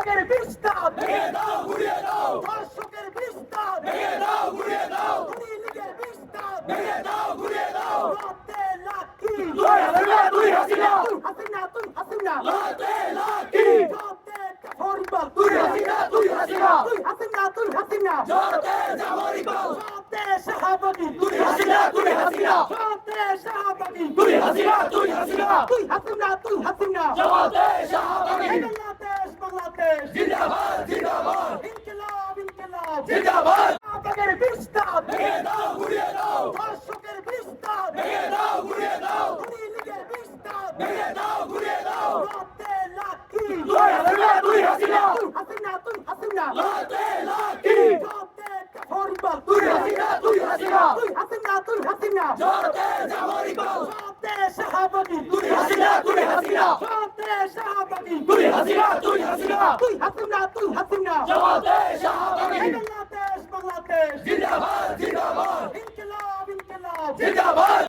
শাহবাগের বিস্তার ভেঙে দাও গুড়িয়ে দাও ধর্ষকের বিস্তার ভেঙে দাও গুড়িয়ে দাও আওয়ামী লীগের বিস্তার ভেঙে দাও গুড়িয়ে দাও লাতে লাকি তুই হাসিনা তুই হাসিনা তুই হাসিনা লাতে লাকি লাতে কাফরিবাল তুই হাসিনা তুই হাসিনা তুই হাসিনা জোরতে জামারি বাল লাতে শাহবাগী তুই হাসিনা তুই হাসিনা লাতে শাহবাগী তুই হাসিনা তুই হাসিনা তুই হাসিনা জমাতে শাহবাগী বাংলাদেশ বাংলাদেশ জিন্দাবাদ জিন্দাবাদ ইনকিলাব ইনকিলাব জিন্দাবাদ শাহবাগের বিস্তার ভেঙে দাও গুড়িয়ে দাও ধর্ষকের বিস্তার ভেঙে দাও গুড়িয়ে দাও আওয়ামী লীগের বিস্তার ভেঙে দাও গুড়িয়ে দাও লাতে লাকি তুই হাসিনা তুই হাসিনা তুই হাসিনা লাতে লাকি লাতে কাফরিবাল তুই হাসিনা তুই হাসিনা তুই হাসিনা জোরতে জামারি বাল লাতে শাহবাগী তুই হাসিনা তুই হাসিনা লাতে শাহবাগী তুই হাসিনা তুই হাসিনা তুই হাসিনা জমাতে শাহবাগী বাংলাদেশ বাংলাদেশ জিন্দাবাদ জিন্দাবাদ ইনকিলাব ইনকিলাব জিন্দাবাদ